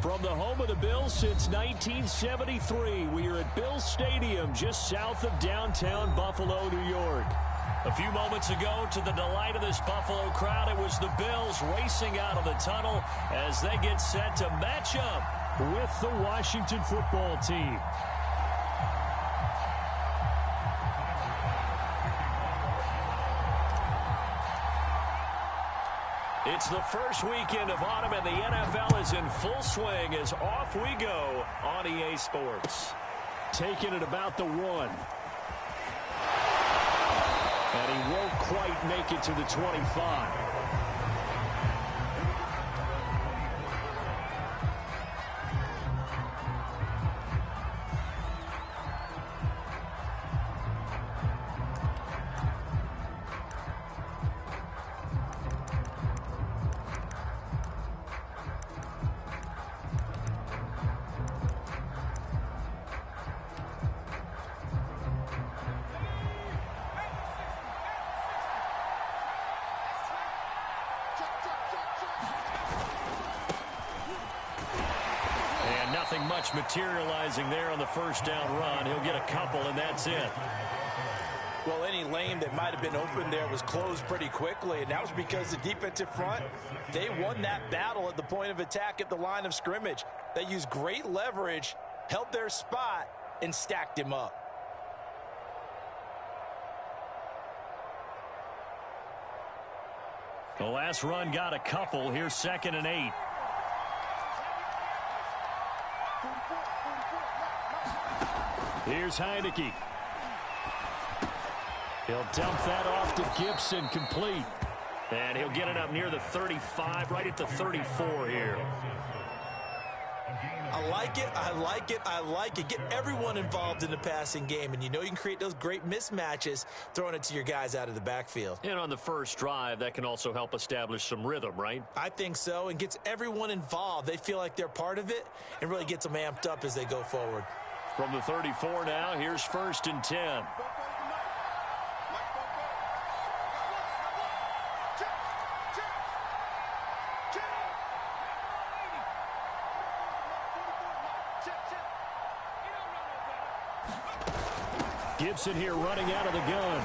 From the home of the Bills since 1973, we are at Bills Stadium just south of downtown Buffalo, New York. A few moments ago, to the delight of this Buffalo crowd, it was the Bills racing out of the tunnel as they get set to match up with the Washington football team. It's the first weekend of autumn, and the NFL is in full swing as off we go on EA Sports. Taking it about the 1. And he won't quite make it to the 25. Much materializing there on the first down run. He'll get a couple, and that's it. Well, any lane that might have been open there was closed pretty quickly, and that was because the defensive front, they won that battle at the point of attack at the line of scrimmage. They used great leverage, held their spot, and stacked him up. The last run got a couple. Here's 2nd and 8. Here's Heineke. He'll dump that off to Gibson, complete. And he'll get it up near the 35, right at the 34 here. I like it, I like it, I like it. Get everyone involved in the passing game, and you know you can create those great mismatches throwing it to your guys out of the backfield. And on the first drive, that can also help establish some rhythm, right? I think so, and gets everyone involved. They feel like they're part of it, and really gets them amped up as they go forward. From the 34 now, here's 1st and 10. Gibson here running out of the gun.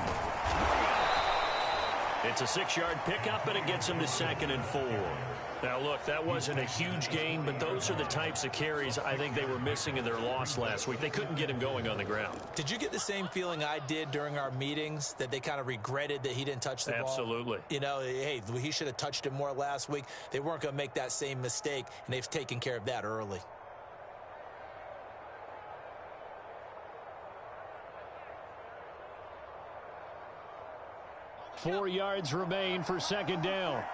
It's a 6-yard pickup, and it gets him to 2nd and 4. Now, look, that wasn't a huge gain, but those are the types of carries I think they were missing in their loss last week. They couldn't get him going on the ground. Did you get the same feeling I did during our meetings, that they kind of regretted that he didn't touch the ball? Absolutely. You know, hey, he should have touched it more last week. They weren't going to make that same mistake, and they've taken care of that early. Four yards remain for 2nd down.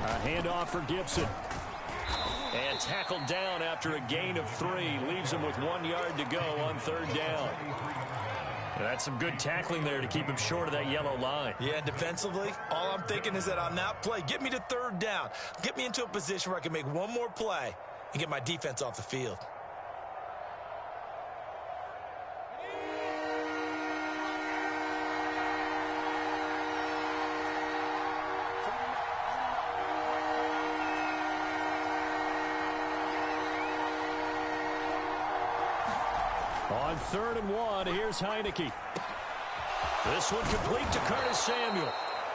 A handoff for Gibson. And tackled down after a gain of 3. Leaves him with 1 yard to go on 3rd down. And that's some good tackling there to keep him short of that yellow line. Yeah, defensively, all I'm thinking is that on that play, get me to 3rd down. Get me into a position where I can make one more play and get my defense off the field. On 3rd and 1, here's Heineke. This one complete to Curtis Samuel.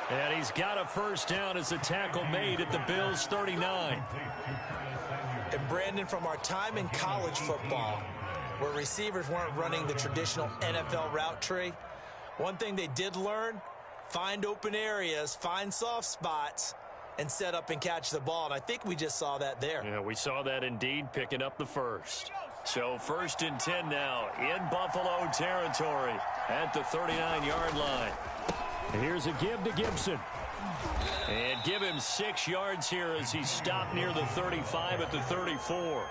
And he's got a 1st down as a tackle made at the Bills' 39. And Brandon, from our time in college football, where receivers weren't running the traditional NFL route tree, one thing they did learn, find open areas, find soft spots, and set up and catch the ball. And I think we just saw that there. Yeah, we saw that indeed, picking up the 1st. So 1st and 10 now in Buffalo territory at the 39-yard line. Here's a give to Gibson. And give him 6 yards here as he stopped near the 35 at the 34.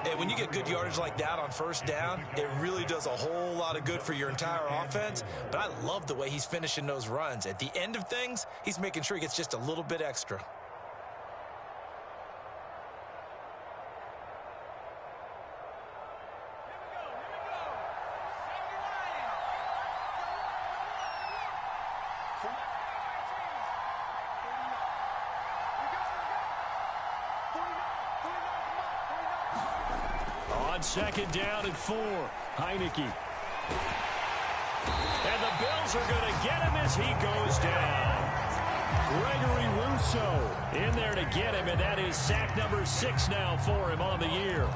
And when you get good yardage like that on 1st down, it really does a whole lot of good for your entire offense. But I love the way he's finishing those runs. At the end of things, he's making sure he gets just a little bit extra. On second down and 4, Heineke. And the Bills are going to get him as he goes down. Gregory Rousseau in there to get him, and that is sack number 6 now for him on the year.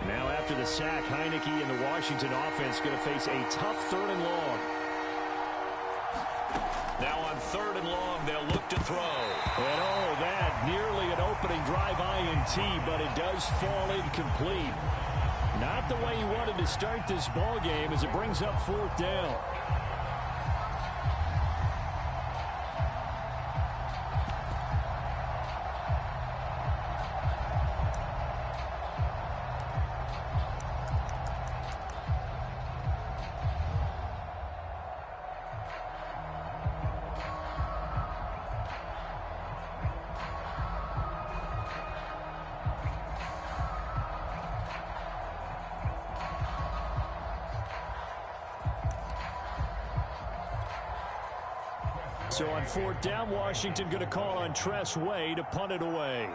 Now after the sack, Heineke and the Washington offense going to face a tough 3rd and long. Now on 3rd and long, they'll look to throw. And oh, that nearly an opening drive INT, but it does fall incomplete. Not the way he wanted to start this ball game as it brings up 4th down. So on 4th down, Washington going to call on Tress Way to punt it away.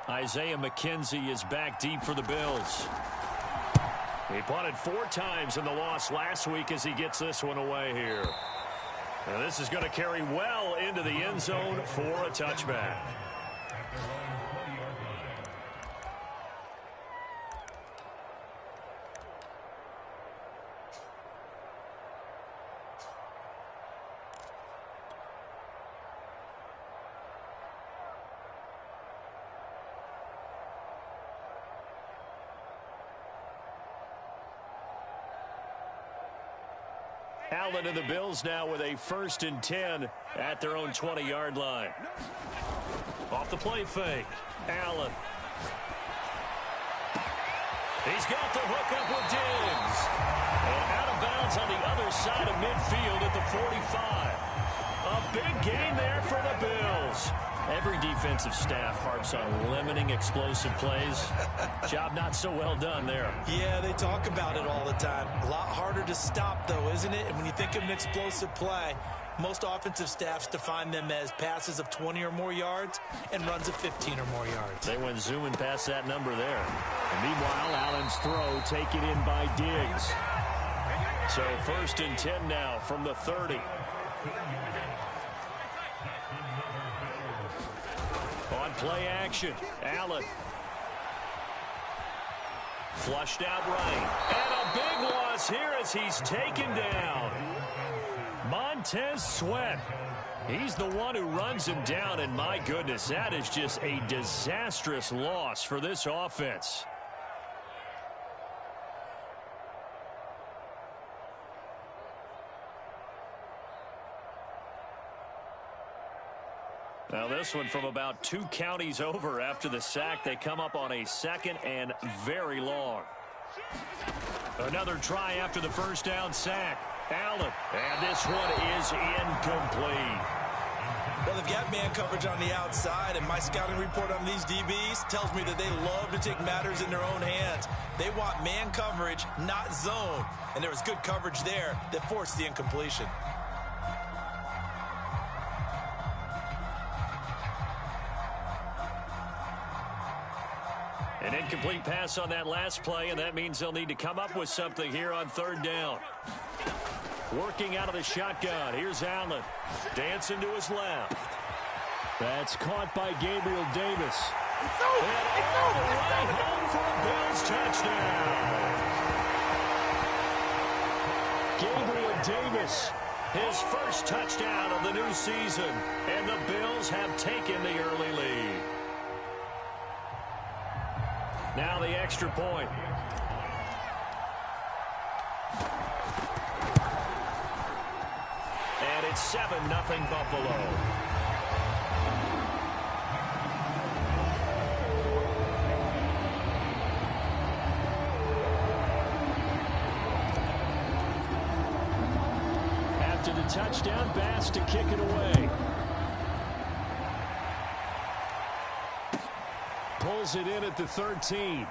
Isaiah McKenzie is back deep for the Bills. He punted 4 times in the loss last week as he gets this one away here. And this is going to carry well into the end zone for a touchback. Allen and the Bills now with a 1st and 10 at their own 20-yard line. Off the play fake, Allen. He's got the hook up with Diggs. And out of bounds on the other side of midfield at the 45. A big gain there for the Bills. Every defensive staff harps on limiting explosive plays. Job not so well done there. Yeah, they talk about it all the time. A lot harder to stop, though, isn't it? And when you think of an explosive play, most offensive staffs define them as passes of 20 or more yards and runs of 15 or more yards. They went zooming past that number there. And meanwhile, Allen's throw taken in by Diggs. So 1st and 10 now from the 30. On play action, Allen. Flushed out right. And a big loss here as he's taken down. Montez Sweat. He's the one who runs him down, and my goodness, that is just a disastrous loss for this offense. Now this one from about 2 counties over after the sack. They come up on a 2nd and very long. Another try after the 1st down sack. Allen. And this one is incomplete. Well, they've got man coverage on the outside, and my scouting report on these DBs tells me that they love to take matters in their own hands. They want man coverage, not zone. And there was good coverage there that forced the incompletion. An incomplete pass on that last play, and that means they'll need to come up with something here on 3rd down. Working out of the shotgun. Here's Allen. Dancing to his left. That's caught by Gabriel Davis. And all the way home for a Bills touchdown. Gabriel Davis, his 1st touchdown of the new season. And the Bills have taken the early lead. Now the extra point. And it's 7-0 Buffalo. touchdown pass to kick it away. Pulls it in at the 13.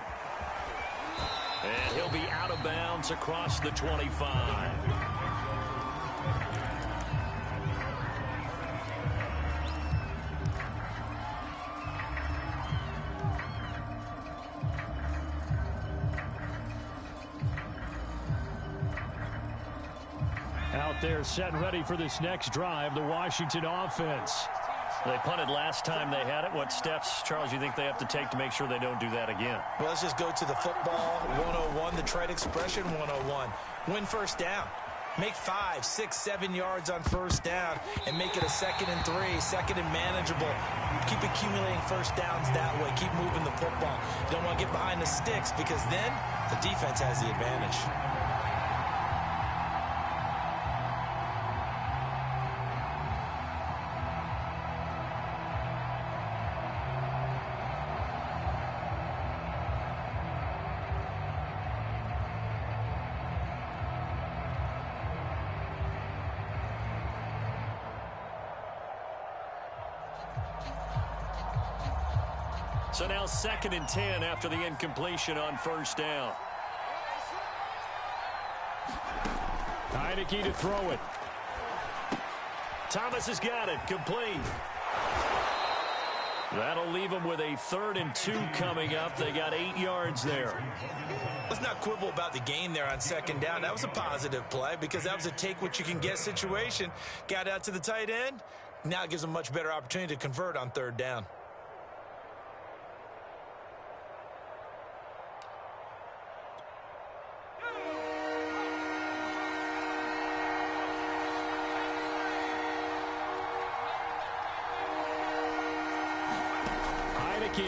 And he'll be out of bounds across the 25. Out there set and ready for this next drive, the Washington offense. They punted last time they had it. What steps, Charles, you think they have to take to make sure they don't do that again? Well, let's just go to the football 101, the trade expression 101. Win first down. Make 5, 6, 7 yards on first down and make it a 2nd and 3, 2nd and manageable. Keep accumulating first downs that way. Keep moving the football. You don't want to get behind the sticks because then the defense has the advantage. So now 2nd and 10 after the incompletion on first down. Heineke to throw it. Thomas has got it. Complete. That'll leave them with a 3rd and 2 coming up. They got 8 yards there. Let's not quibble about the gain there on 2nd down. That was a positive play because that was a take-what-you-can-get situation. Got out to the tight end. Now it gives them a much better opportunity to convert on 3rd down.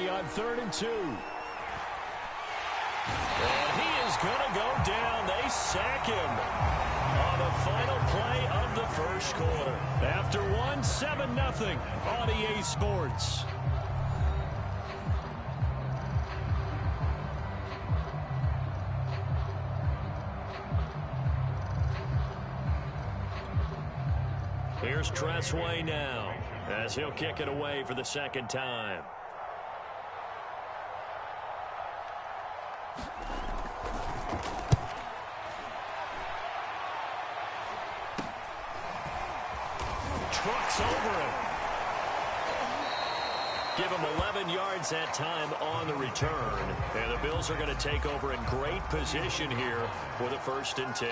On 3rd and 2. And he is going to go down. They sack him on the final play of the first quarter. After 7-0 on EA Sports. Here's Tressway now as he'll kick it away for the 2nd time. Trucks over him. Give him 11 yards that time on the return. And the Bills are going to take over in great position here with a 1st and 10.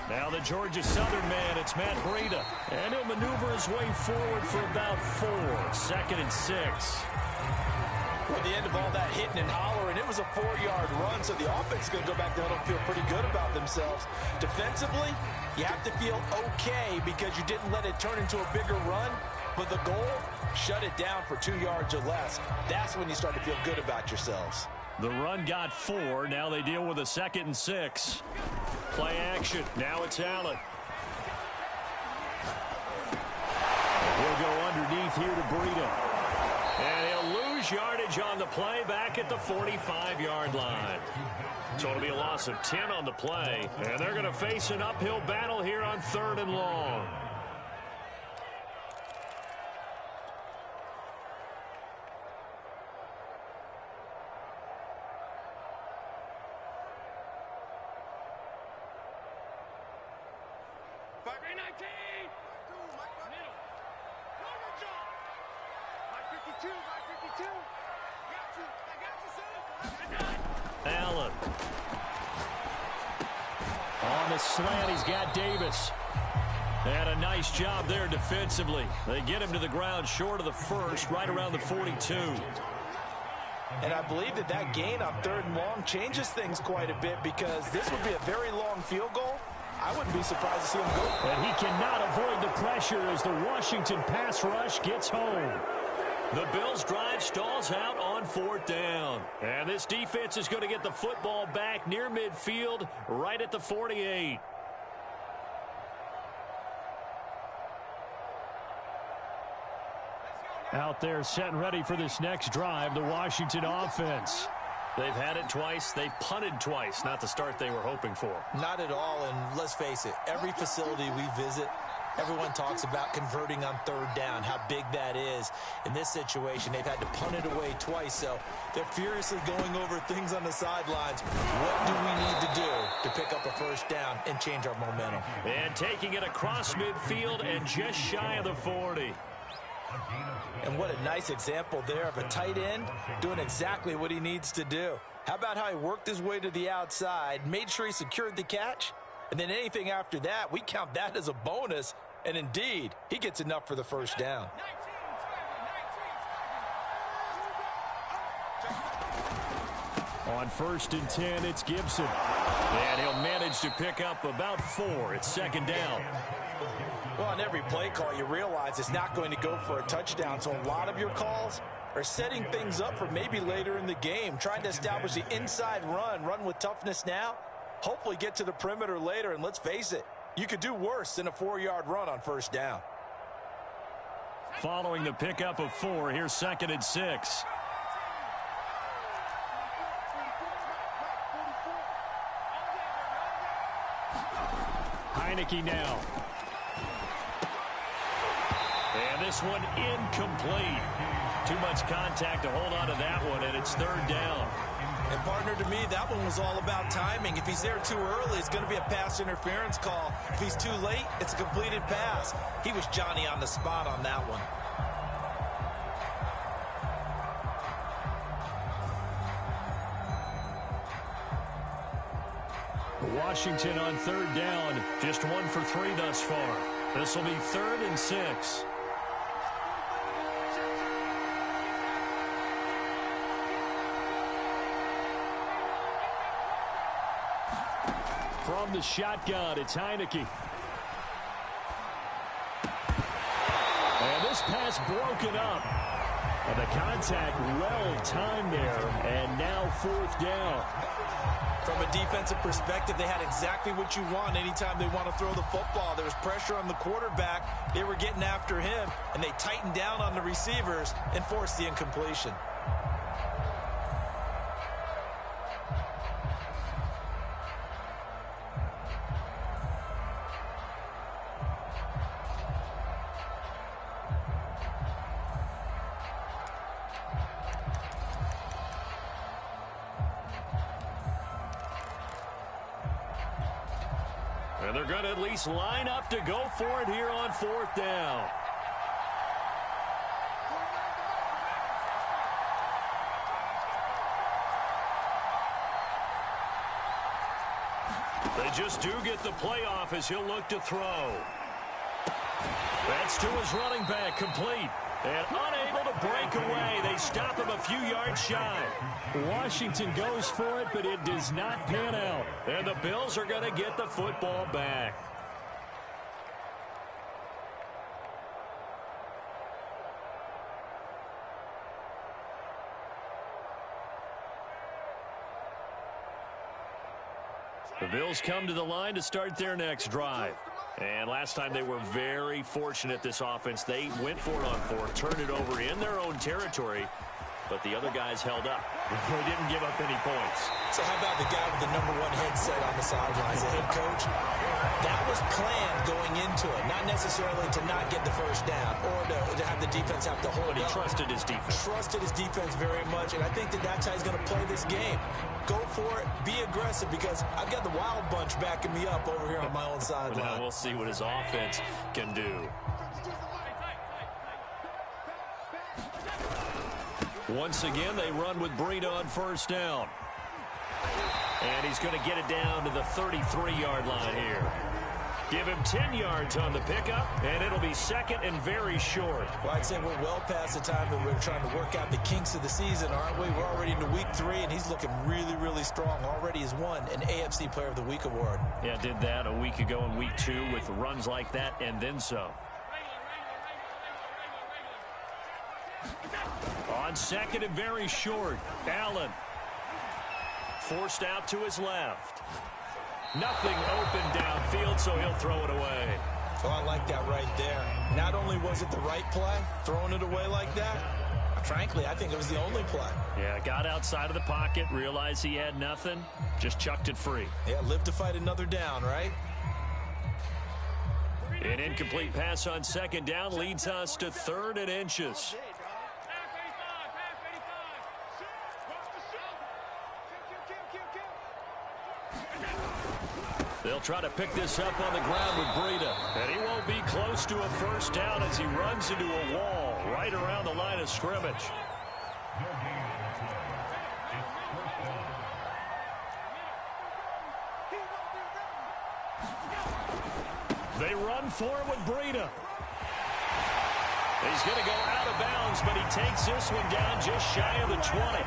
Now the Georgia Southern man, it's Matt Breida. And he'll maneuver his way forward for about 4. 2nd and 6. At the end of all that hitting and hollering, it was a 4-yard run, so the offense is going to go back down and feel pretty good about themselves. Defensively, you have to feel okay because you didn't let it turn into a bigger run. But the goal, shut it down for 2 yards or less. That's when you start to feel good about yourselves. The run got 4. Now they deal with a 2nd and 6. Play action. Now it's Allen. He'll go underneath here to Breida. And he'll lose yardage on the play back at the 45-yard line. So it'll be a loss of 10 on the play. And they're going to face an uphill battle here on 3rd and long. Allen. On the slant, he's got Davis. And a nice job there defensively. They get him to the ground short of the 1st, right around the 42. And I believe that gain on 3rd and long changes things quite a bit because this would be a very long field goal. I wouldn't be surprised to see him go. And he cannot avoid the pressure as the Washington pass rush gets home. The Bills' drive stalls out on 4th down. And this defense is going to get the football back near midfield, right at the 48. Out there set and ready for this next drive, the Washington offense. They've had it twice. They've punted twice. Not the start they were hoping for. Not at all, and let's face it, every facility we visit, everyone talks about converting on 3rd down, how big that is. In this situation, they've had to punt it away twice, so they're furiously going over things on the sidelines. What do we need to do to pick up a 1st down and change our momentum? And taking it across midfield and just shy of the 40. And what a nice example there of a tight end doing exactly what he needs to do. How about how he worked his way to the outside, made sure he secured the catch, and then anything after that, we count that as a bonus. And indeed, he gets enough for the 1st down. On 1st and 10, it's Gibson. And he'll manage to pick up about 4. It's 2nd down. Well, on every play call, you realize it's not going to go for a touchdown. So a lot of your calls are setting things up for maybe later in the game, trying to establish the inside run with toughness now, hopefully get to the perimeter later. And let's face it, you could do worse than a 4-yard run on 1st down. Following the pickup of 4, here's 2nd and 6. Heineke now. And this one incomplete. Too much contact to hold on to that one, and it's 3rd down. And partner, to me, that one was all about timing. If he's there too early, it's going to be a pass interference call. If he's too late, it's a completed pass. He was Johnny on the spot on that one. Washington on 3rd down, just 1 for 3 thus far. This will be 3rd and 6. From the shotgun, it's Heineke. And this pass broken up. And the contact well timed there. And now 4th down. From a defensive perspective, they had exactly what you want anytime they want to throw the football. There was pressure on the quarterback. They were getting after him, and they tightened down on the receivers and forced the incompletion. And they're going to at least line up to go for it here on 4th down. They just do get the playoff as he'll look to throw. That's to his running back, complete. And unable to break away. They stop him a few yards shy. Washington goes for it, but it does not pan out. And the Bills are going to get the football back. The Bills come to the line to start their next drive. And last time they were very fortunate, this offense. They went for it on 4th, turned it over in their own territory, but the other guys held up. They didn't give up any points. So how about the guy with the #1 headset on the sidelines, the head coach? That was planned going into it, not necessarily to not get the 1st down or to have the defense have to hold But he up. trusted his defense. Trusted his defense very much, and I think that's how he's going to play this game. Go for it, be aggressive, because I've got the Wild Bunch backing me up over here on my own sideline. Now we'll see what his offense can do. Once again, they run with Breida on 1st down. And he's going to get it down to the 33-yard line here. Give him 10 yards on the pickup, and it'll be 2nd and very short. Well, I'd say we're well past the time that we're trying to work out the kinks of the season, aren't we? We're already into week 3, and he's looking really, really strong. Already has won an AFC Player of the Week award. Yeah, did that a week ago in week 2 with runs like that and then some. On second and very short, Allen forced out to his left. Nothing open downfield, so he'll throw it away. Oh, I like that right there. Not only was it the right play, throwing it away like that, frankly, I think it was the only play. Yeah, got outside of the pocket, realized he had nothing, just chucked it free. Yeah, live to fight another down, right? An incomplete pass on second down leads us to 3rd and inches. They'll try to pick this up on the ground with Breida. And he won't be close to a first down as he runs into a wall right around the line of scrimmage. They run for it with Breida. He's going to go out of bounds, but he takes this one down just shy of the 20.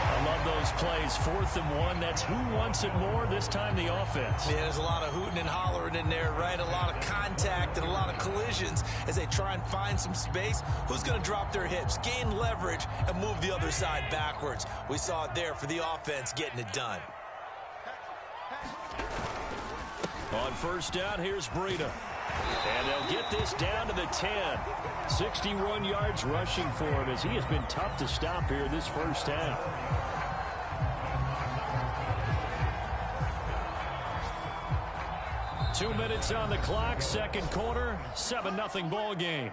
I love those plays. 4th and 1. That's who wants it more, this time the offense. Yeah, there's a lot of hooting and hollering in there, right? A lot of contact and a lot of collisions as they try and find some space. Who's going to drop their hips, gain leverage, and move the other side backwards? We saw it there for the offense getting it done. On first down, here's Breida. And they'll get this down to the 10. 61 yards rushing for him as he has been tough to stop here this first half. Two minutes on the clock, second quarter, 7-0 ball game.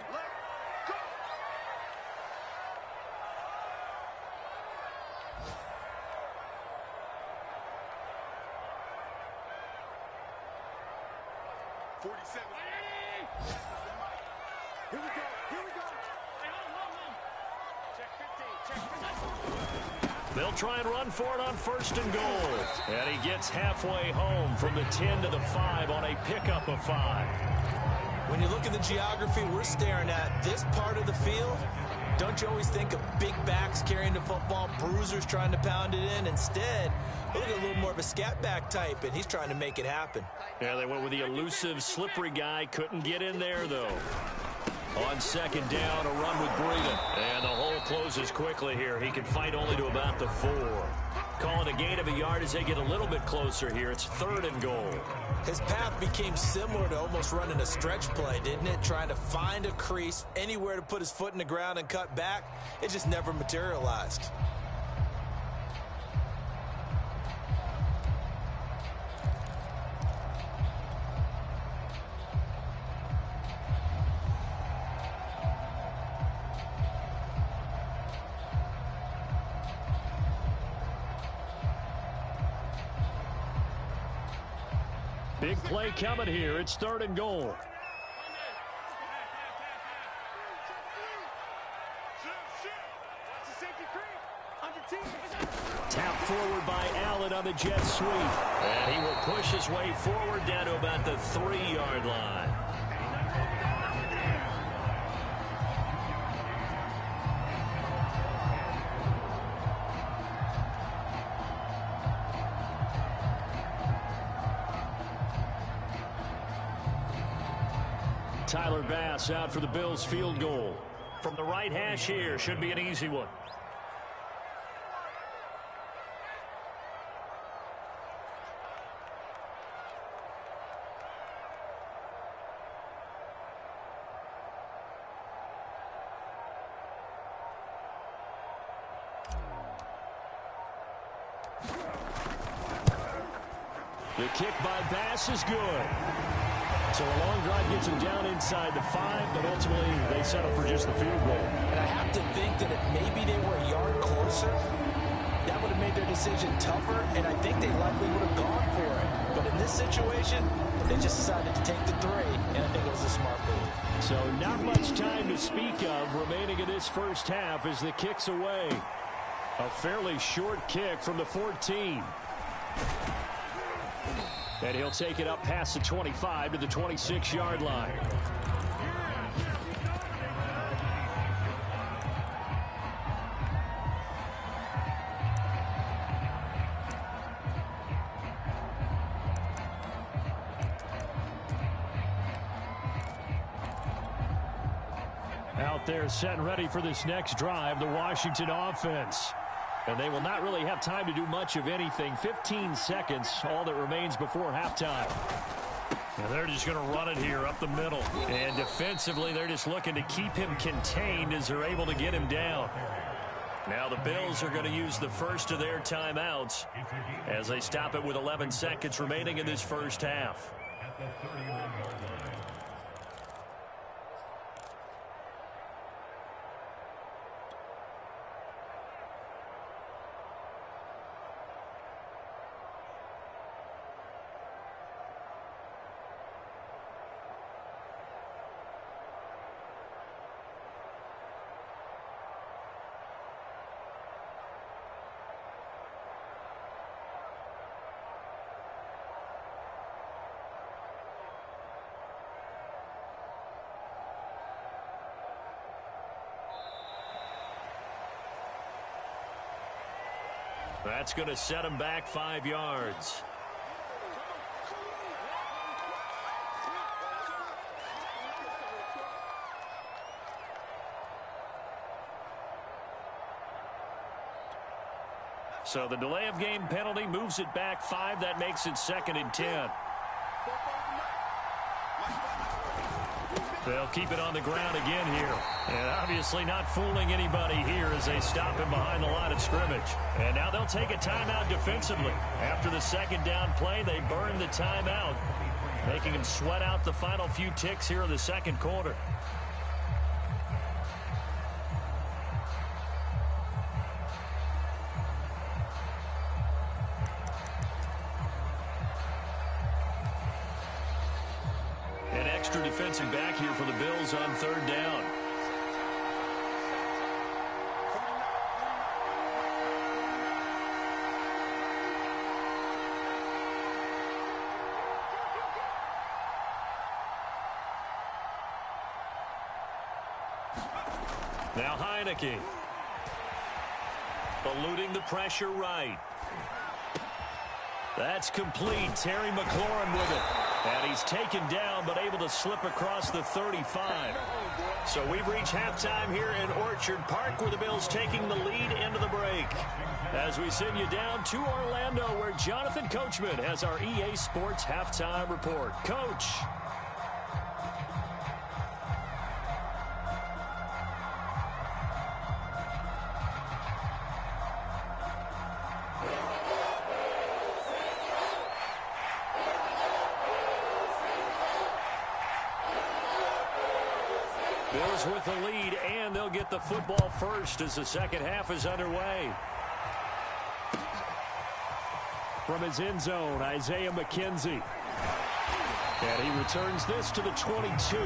They'll try and run for it on 1st and goal. And he gets halfway home from the 10 to the 5 on a pickup of 5. When you look at the geography we're staring at, this part of the field, don't you always think of big backs carrying the football, bruisers trying to pound it in? Instead, look at a little more of a scat back type, and he's trying to make it happen. Yeah, they went with the elusive, slippery guy. Couldn't get in there, though. On second down, a run with Breida. And the hole closes quickly here. He can fight only to about the 4. Calling a gain of a yard as they get a little bit closer here. It's 3rd and goal. His path became similar to almost running a stretch play, didn't it? Trying to find a crease, anywhere to put his foot in the ground and cut back. It just never materialized. Big play coming here. It's 3rd and goal. Tap forward by Allen on the jet sweep. And he will push his way forward down to about the 3-yard line. Tyler Bass out for the Bills field goal. From the right hash here, should be an easy one. The kick by Bass is good. So a long drive gets him down inside the 5, but ultimately they settle for just the field goal. And I have to think that if maybe they were a yard closer, that would have made their decision tougher, and I think they likely would have gone for it. But in this situation, they just decided to take the 3, and I think it was a smart move. So not much time to speak of remaining in this first half as the kick's away. A fairly short kick from the 14. And he'll take it up past the 25 to the 26-yard line. Out there set and ready for this next drive, the Washington offense. And they will not really have time to do much of anything. 15 seconds, all that remains before halftime. And they're just going to run it here up the middle. And defensively, they're just looking to keep him contained as they're able to get him down. Now the Bills are going to use the first of their timeouts as they stop it with 11 seconds remaining in this first half. That's going to set him back 5 yards. So the delay of game penalty moves it back 5. That makes it 2nd and 10. They'll keep it on the ground again here. And obviously not fooling anybody here as they stop him behind the line of scrimmage. And now they'll take a timeout defensively. After the second down play, they burn the timeout, making him sweat out the final few ticks here in the second quarter. Defensive back here for the Bills on 3rd down. Now Heineke. Eluding the pressure right. That's complete. Terry McLaurin with it. And he's taken down, but able to slip across the 35. So we've reached halftime here in Orchard Park, where the Bills taking the lead into the break. As we send you down to Orlando, where Jonathan Coachman has our EA Sports halftime report. Coach. Bills with the lead, and they'll get the football first as the second half is underway. From his end zone, Isaiah McKenzie. And he returns this to the 22.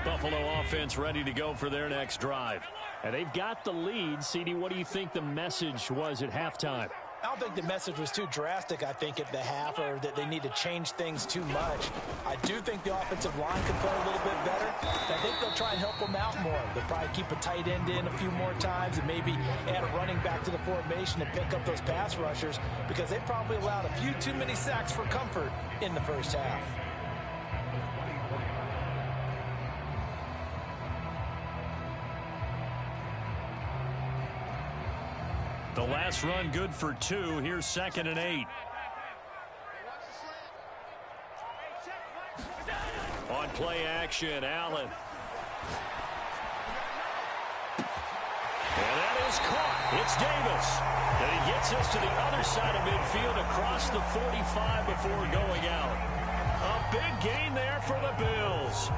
Buffalo offense ready to go for their next drive. And they've got the lead. CD, what do you think the message was at halftime? I don't think the message was too drastic, I think, at the half, or that they need to change things too much. I do think the offensive line can play a little bit better. I think they'll try and help them out more. They'll probably keep a tight end in a few more times and maybe add a running back to the formation and pick up those pass rushers, because they probably allowed a few too many sacks for comfort in the first half. The last run good for 2. Here's 2nd and 8. On play action, Allen. And that is caught. It's Davis. And he gets us to the other side of midfield across the 45 before going out. A big gain there for the Bills.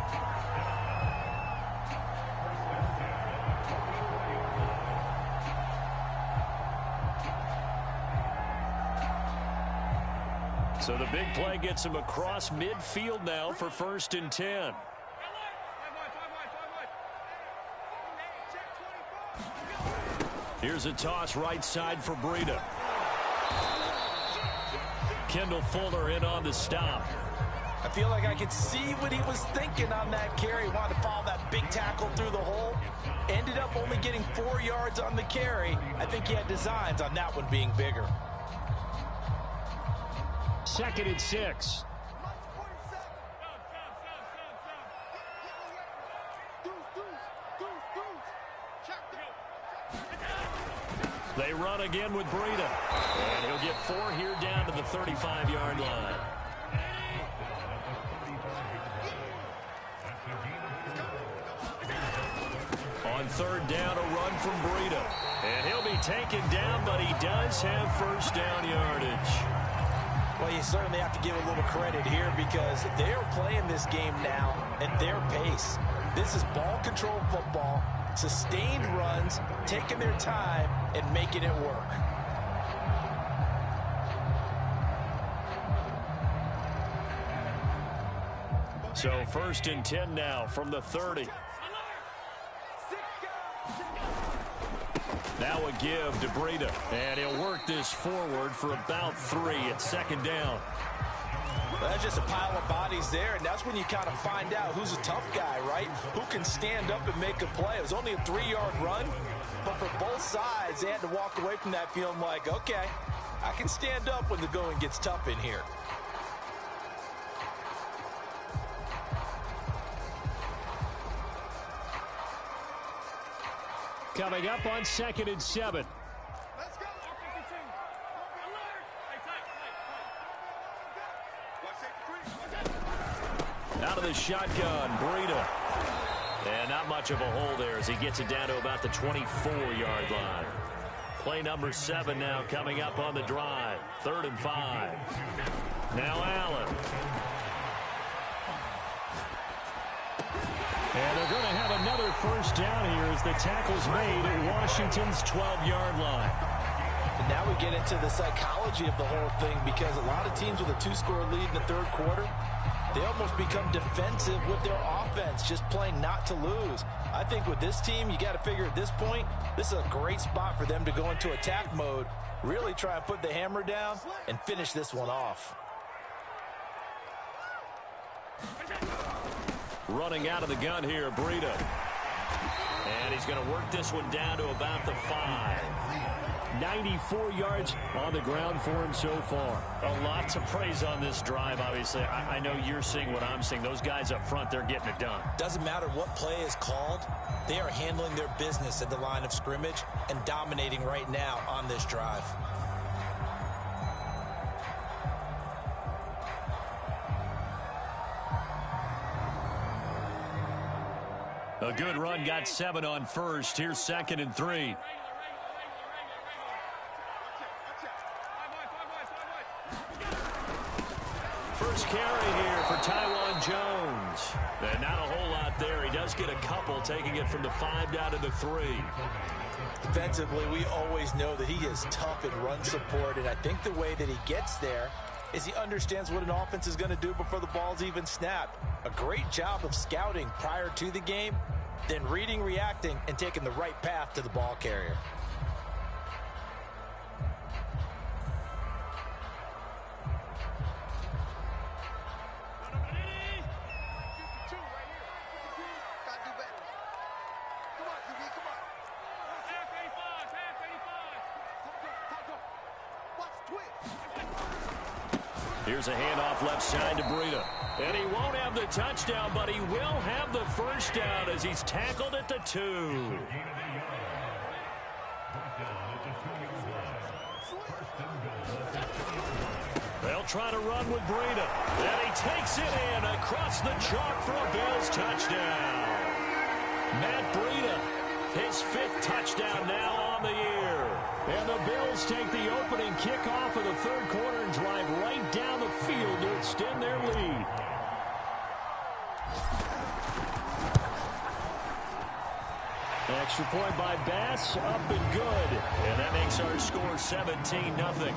So the big play gets him across midfield now for 1st and 10. Here's a toss right side for Breida. Kendall Fuller in on the stop. I feel like I could see what he was thinking on that carry. Wanted to follow that big tackle through the hole. Ended up only getting 4 yards on the carry. I think he had designs on that one being bigger. 2nd and 6. They run again with Breida. And he'll get 4 here down to the 35-yard line. On 3rd down, a run from Breida. And he'll be taken down, but he does have first down yardage. Well, you certainly have to give a little credit here because they're playing this game now at their pace. This is ball control football, sustained runs, taking their time, and making it work. So 1st and 10 now from the 30. Now a give to Breida, and he'll work this forward for about 3 at 2nd down. Well, that's just a pile of bodies there, and that's when you kind of find out who's a tough guy, right? Who can stand up and make a play. It was only a 3-yard run, but for both sides, they had to walk away from that feeling like, okay, I can stand up when the going gets tough in here. Coming up on 2nd and 7. Let's go. Out of the shotgun, Breida. And not much of a hole there as he gets it down to about the 24-yard line. Play number 7 now coming up on the drive. 3rd and 5. Now Allen. And they're going to have another first down here as the tackle's made at Washington's 12-yard line. And now we get into the psychology of the whole thing because a lot of teams with a 2-score lead in the 3rd quarter, they almost become defensive with their offense, just playing not to lose. I think with this team, you got to figure at this point, this is a great spot for them to go into attack mode, really try and put the hammer down and finish this one off. Running out of the gun here, Breida. And he's going to work this one down to about the 5. 94 yards on the ground for him so far. A lot to praise on this drive, obviously. I know you're seeing what I'm seeing. Those guys up front, they're getting it done. Doesn't matter what play is called. They are handling their business at the line of scrimmage and dominating right now on this drive. A good run, got 7 on 1st. Here's 2nd and 3. First carry here for Taiwan Jones. And not a whole lot there. He does get a couple, taking it from the 5 down to the 3. Defensively, we always know that he is tough in run support, and I think the way that he gets there is he understands what an offense is going to do before the ball's even snapped. A great job of scouting prior to the game, then reading, reacting, and taking the right path to the ball carrier. Here's a handoff left side to Breida. And he won't have the touchdown, but he will have the first down as he's tackled at the 2. They'll try to run with Breida. And he takes it in across the chalk for a Bills touchdown. Matt Breida, his 5th touchdown now on the year. And the Bills take the opening kickoff of the 3rd quarter and drive right down the field to extend their lead. Extra point by Bass, up and good. And that makes our score 17-0.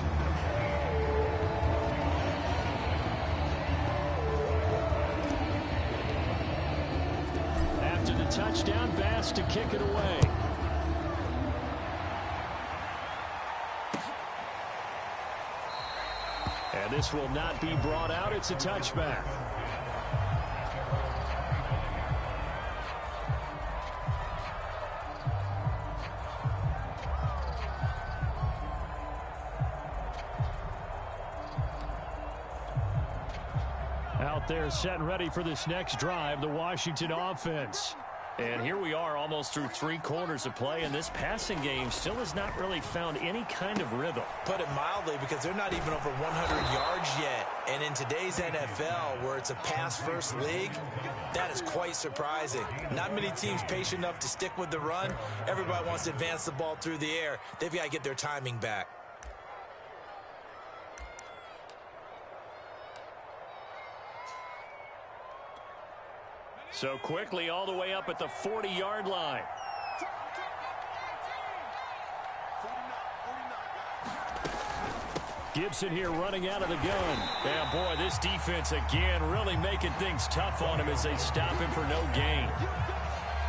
After the touchdown, Bass to kick it away. And And this will not be brought out. It's a touchback. Out there set and ready for this next drive, the Washington offense. And here we are almost through 3 quarters of play, and this passing game still has not really found any kind of rhythm. Put it mildly, because they're not even over 100 yards yet. And in today's NFL, where it's a pass-first league, that is quite surprising. Not many teams patient enough to stick with the run. Everybody wants to advance the ball through the air. They've got to get their timing back. So quickly all the way up at the 40-yard line. Gibson here running out of the gun. Yeah, boy, this defense again really making things tough on him as they stop him for no gain.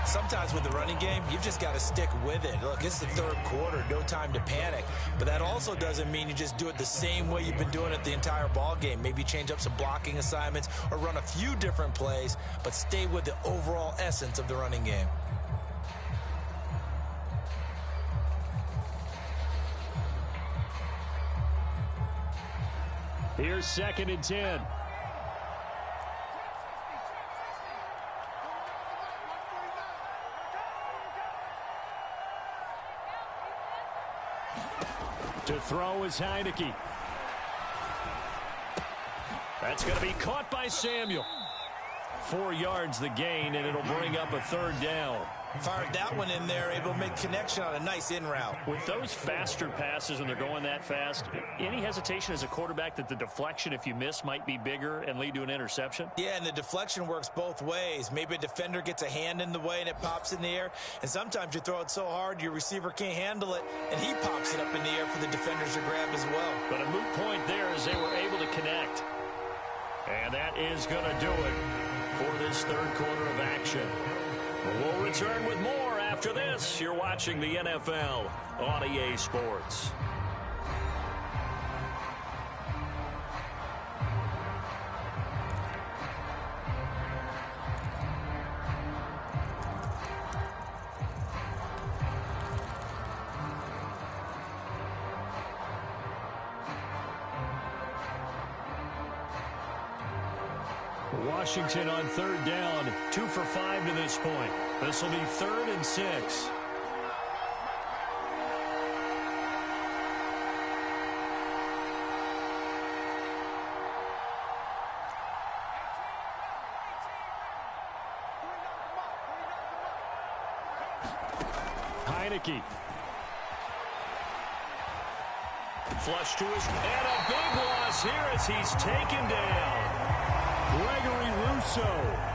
Sometimes with the running game, you've just got to stick with it. Look, it's the 3rd quarter, no time to panic. But that also doesn't mean you just do it the same way you've been doing it the entire ball game. Maybe change up some blocking assignments or run a few different plays, but stay with the overall essence of the running game. Here's 2nd and 10. To throw is Heineke. That's going to be caught by Samuel. 4 yards the gain, and it'll bring up a 3rd down. Fired that one in there, able to make connection on a nice in route. With those faster passes when they're going that fast, any hesitation as a quarterback that the deflection, if you miss, might be bigger and lead to an interception? Yeah, and the deflection works both ways. Maybe a defender gets a hand in the way and it pops in the air, and sometimes you throw it so hard your receiver can't handle it, and he pops it up in the air for the defenders to grab as well. But a moot point there as they were able to connect. And that is going to do it for this 3rd quarter of action. We'll return with more after this. You're watching the NFL on EA Sports. Washington on 3rd down, 2 for 5 to this point. This will be 3rd and 6. Heineke. Flush to his, and a big loss here as he's taken down. Gregory Rousseau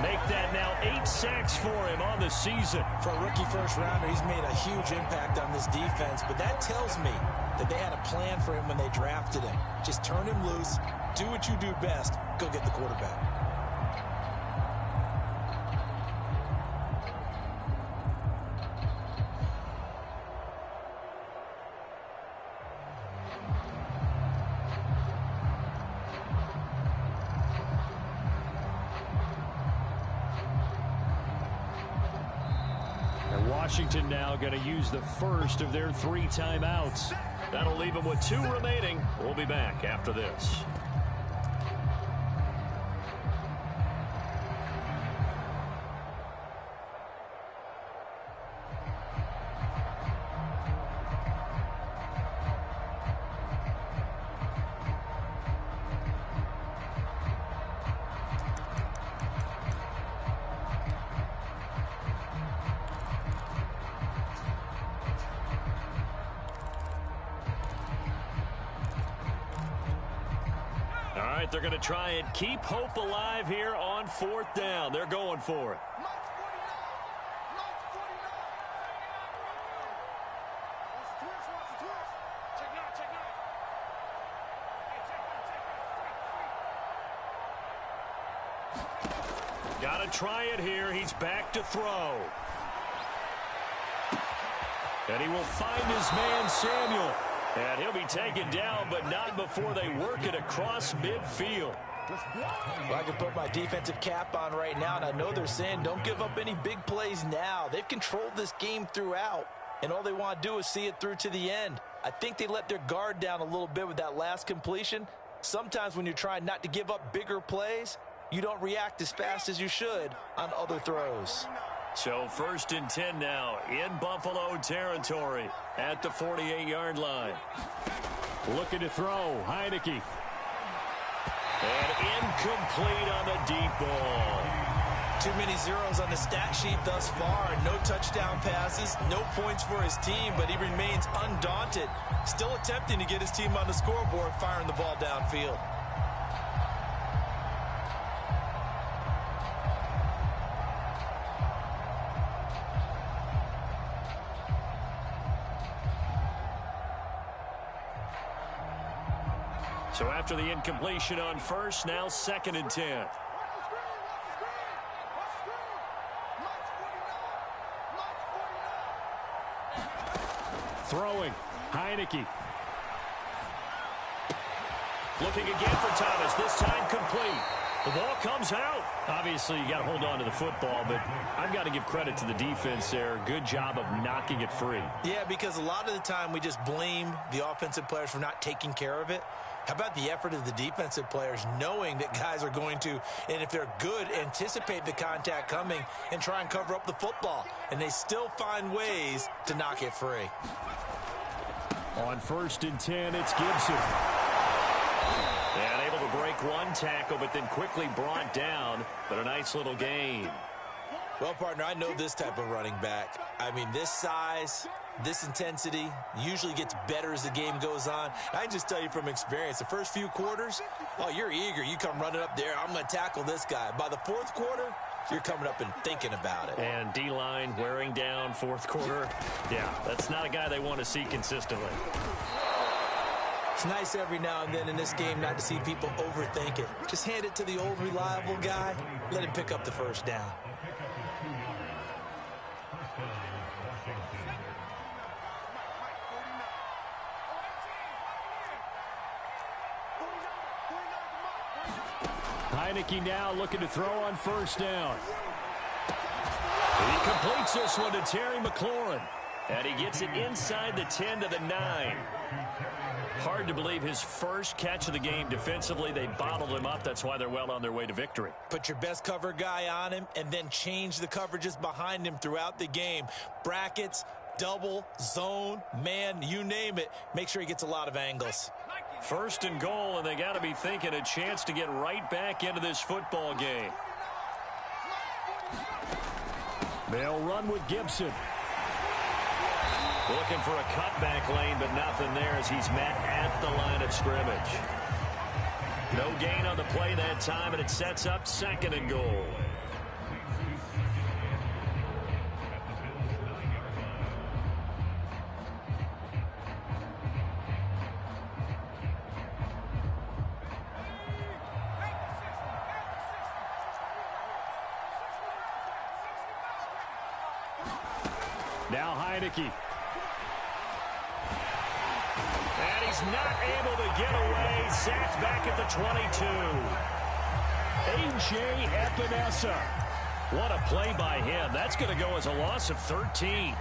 make that now 8 sacks for him on the season. For a rookie first-rounder, he's made a huge impact on this defense, but that tells me that they had a plan for him when they drafted him. Just turn him loose, do what you do best, go get the quarterback. Washington now going to use the first of their 3 timeouts. That'll leave them with 2 remaining. We'll be back after this. They're going to try and keep hope alive here on 4th down. They're going for it. Got to try it here. He's back to throw. And he will find his man, Samuel. And he'll be taken down, but not before they work it across midfield. Well, I can put my defensive cap on right now, and I know they're saying don't give up any big plays now. They've controlled this game throughout, and all they want to do is see it through to the end. I think they let their guard down a little bit with that last completion. Sometimes when you're trying not to give up bigger plays, you don't react as fast as you should on other throws. So 1st and 10 now in Buffalo territory at the 48-yard line. Looking to throw, Heineke. And incomplete on the deep ball. Too many zeros on the stat sheet thus far. No touchdown passes, no points for his team, but he remains undaunted. Still attempting to get his team on the scoreboard, firing the ball downfield. So after the incompletion on 1st, now 2nd and 10. Throwing, Heineke. Looking again for Thomas, this time complete. The ball comes out. Obviously, you got to hold on to the football, but I've got to give credit to the defense there. Good job of knocking it free. Yeah, because a lot of the time we just blame the offensive players for not taking care of it. How about the effort of the defensive players knowing that guys are going to, and if they're good, anticipate the contact coming and try and cover up the football. And they still find ways to knock it free. On 1st and 10, it's Gibson. And able to break one tackle, but then quickly brought down. But a nice little gain. Well, partner, I know this type of running back. I mean, this size, this intensity usually gets better as the game goes on. I can just tell you from experience, the first few quarters, oh, you're eager. You come running up there, I'm going to tackle this guy. By the 4th quarter, you're coming up and thinking about it. And D-line wearing down 4th quarter. Yeah, that's not a guy they want to see consistently. It's nice every now and then in this game not to see people overthink it. Just hand it to the old reliable guy. Let him pick up the 1st down. Heineke now looking to throw on 1st down. He completes this one to Terry McLaurin. And he gets it inside the 10 to the 9. Hard to believe his first catch of the game defensively. They bottled him up. That's why they're well on their way to victory. Put your best cover guy on him and then change the coverages behind him throughout the game. Brackets, double, zone, man, you name it. Make sure he gets a lot of angles. 1st and goal, and they got to be thinking a chance to get right back into this football game. They'll run with Gibson. Looking for a cutback lane, but nothing there as he's met at the line of scrimmage. No gain on the play that time, and it sets up 2nd and goal. Now Heineke. And he's not able to get away. Sacked back at the 22. A.J. Epinesa. What a play by him. That's going to go as a loss of 13.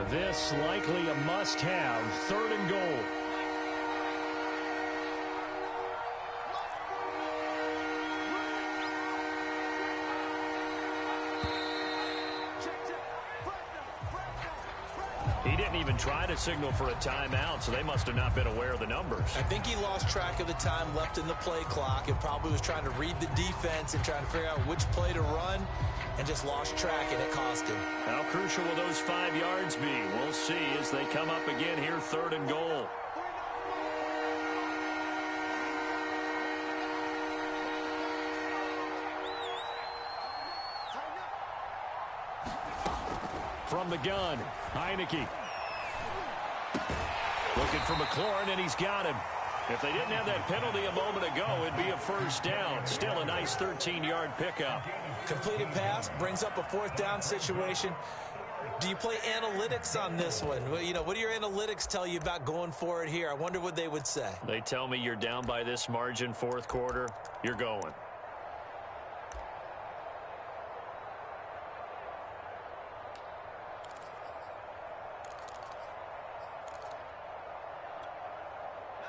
This likely a must-have. 3rd and goal. He didn't even try to signal for a timeout, so they must have not been aware of the numbers. I think he lost track of the time left in the play clock and probably was trying to read the defense and trying to figure out which play to run and just lost track, and it cost him. How crucial will those 5 yards be? We'll see as they come up again here, 3rd and goal. From the gun, Heineke. Looking for McLaurin, and he's got him. If they didn't have that penalty a moment ago, it'd be a first down. Still a nice 13-yard pickup. Completed pass brings up a fourth down situation. Do you play analytics on this one? Well, you know, what do your analytics tell you about going for it here? I wonder what they would say. They tell me you're down by this margin, fourth quarter, you're going.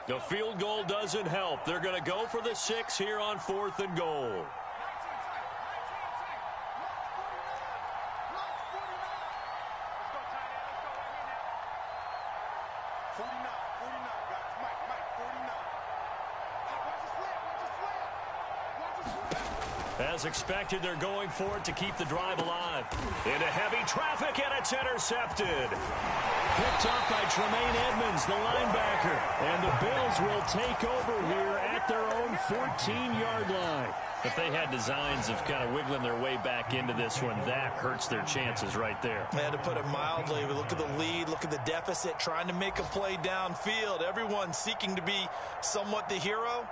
The field goal doesn't help. They're going to go for the 6 here on 4th and goal. As expected, they're going for it to keep the drive alive. Into heavy traffic, and it's intercepted. Picked up by Tremaine Edmonds, the linebacker. And the Bills will take over here at their own 14-yard line. If they had designs of kind of wiggling their way back into this one, that hurts their chances right there. They had to put it mildly. Look at the lead, look at the deficit, trying to make a play downfield. Everyone seeking to be somewhat the hero.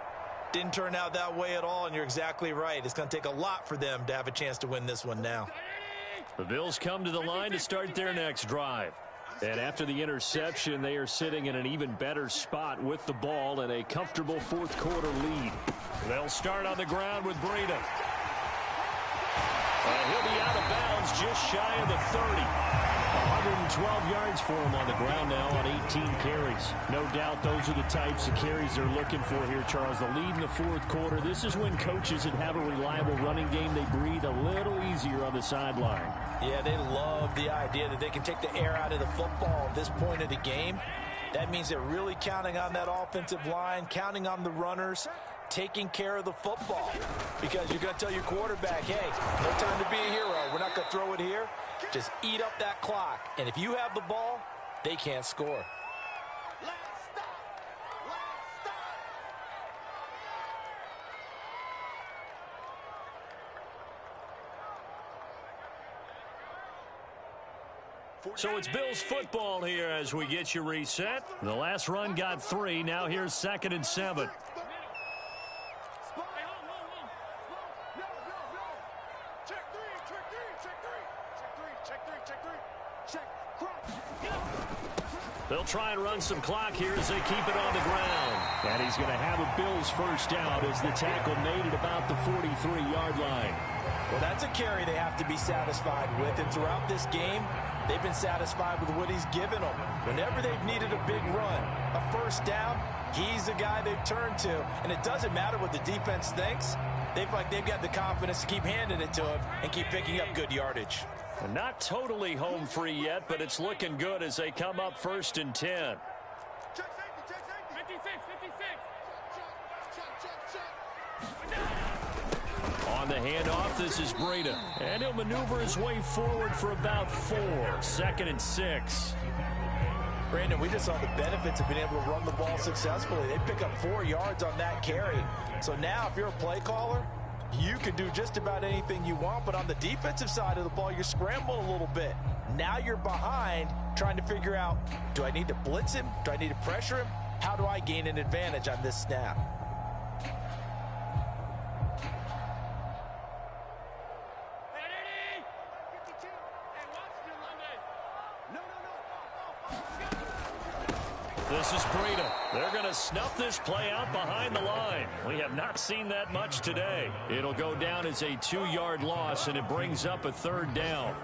Didn't turn out that way at all, and you're exactly right. It's going to take a lot for them to have a chance to win this one now. The Bills come to the line to start their next drive. And after the interception, they are sitting in an even better spot with the ball and a comfortable fourth quarter lead. They'll start on the ground with Breida. He'll be out of bounds just shy of the 30. 112 yards for him on the ground now on 18 carries. No doubt those are the types of carries they're looking for here, Charles. The lead in the fourth quarter. This is when coaches that have a reliable running game, they breathe a little easier on the sideline. Yeah, they love the idea that they can take the air out of the football at this point of the game. That means they're really counting on that offensive line, counting on the runners, taking care of the football. Because you're going to tell your quarterback, hey, no time to be a hero. We're not going to throw it here. Just eat up that clock. And if you have the ball, they can't score. So it's Bills football here as we get you reset. The last run got 3. Now here's 2nd and 7. They'll try and run some clock here as they keep it on the ground. And he's going to have a Bills first down as the tackle made it about the 43-yard line. Well, that's a carry they have to be satisfied with. And throughout this game, they've been satisfied with what he's given them. Whenever they've needed a big run, a first down, he's the guy they've turned to. And it doesn't matter what the defense thinks. They've got the confidence to keep handing it to him and keep picking up good yardage. And not totally home free yet, but it's looking good as they come up 1st and 10. On the handoff, this is Breida. And he'll maneuver his way forward for about 4. 2nd and 6. Brandon, we just saw the benefits of being able to run the ball successfully. They pick up 4 yards on that carry. So now if you're a play caller, you can do just about anything you want, but on the defensive side of the ball, you're scrambling a little bit. Now you're behind, trying to figure out, do I need to blitz him? Do I need to pressure him? How do I gain an advantage on this snap? This is Breida. They're going to snuff this play out behind the line. We have not seen that much today. It'll go down as a 2-yard loss, and it brings up a 3rd down.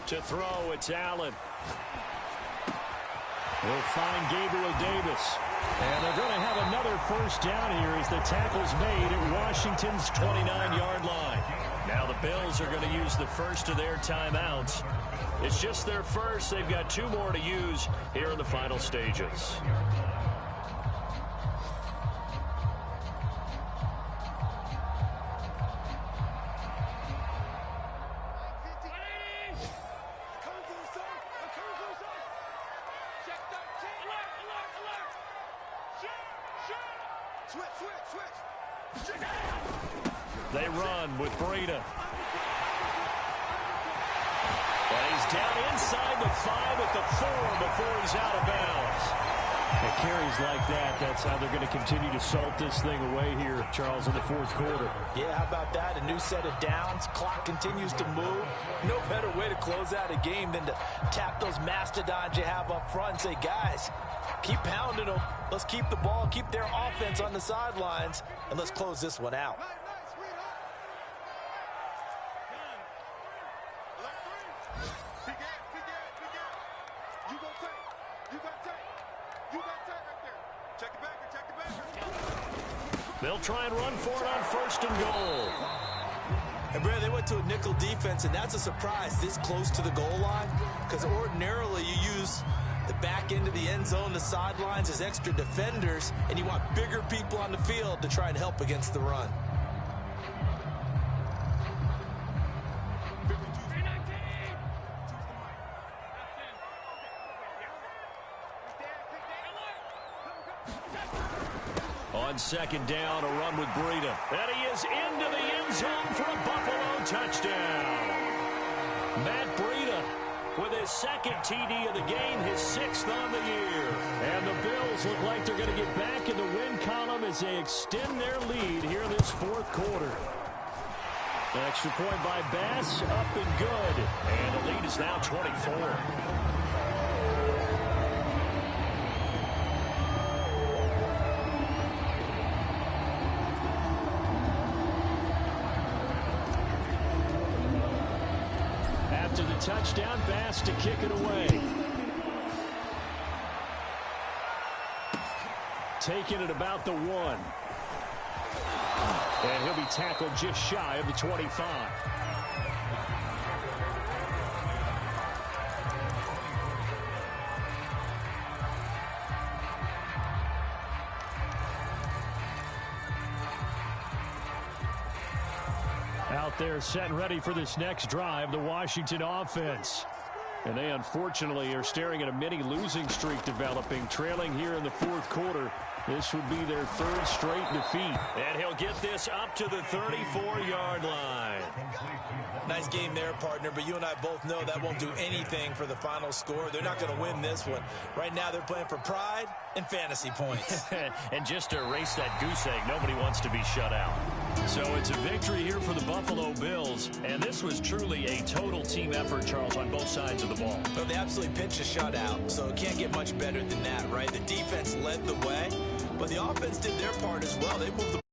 To throw, it's Allen. We'll find Gabriel Davis. And they're going to have another first down here as the tackle's made at Washington's 29-yard line. Now the Bills are going to use the first of their timeouts. It's just their first. They've got 2 more to use here in the final stages. They run with Breida. And he's down inside the 5 at the 4 before he's out of bounds. And carries like that, that's how they're going to continue to salt this thing away here, Charles, in the fourth quarter. Yeah, how about that? A new set of downs. Clock continues to move. No better way to close out a game than to tap those mastodons you have up front and say, guys, keep pounding them. Let's keep the ball, keep their offense on the sidelines, and let's close this one out. They'll try and run for it on 1st and goal. And, Brad, they went to a nickel defense, and that's a surprise this close to the goal line, because ordinarily you use the back end of the end zone, the sidelines as extra defenders, and you want bigger people on the field to try and help against the run. On 2nd down, a run with Breida. And he is into the end zone for a Buffalo touchdown. Matt Breida with his 2nd TD of the game, his 6th on the year. And the Bills look like they're going to get back in the win column as they extend their lead here in this 4th quarter. An extra point by Bass, up and good. And the lead is now 24. After the touchdown, Bass to kick it away. Taking it about the 1. And he'll be tackled just shy of the 25. Out there set and ready for this next drive, the Washington offense. And they unfortunately are staring at a mini losing streak developing, trailing here in the 4th quarter. This would be their 3rd straight defeat. And he'll get this up to the 34-yard line. Nice game there, partner, but you and I both know that won't do anything for the final score. They're not going to win this one. Right now they're playing for pride and fantasy points. And just to erase that goose egg, nobody wants to be shut out. So it's a victory here for the Buffalo Bills, and this was truly a total team effort, Charles, on both sides of the ball. Well, they absolutely pitched a shutout, so it can't get much better than that, right? The defense led the way, but the offense did their part as well. They moved the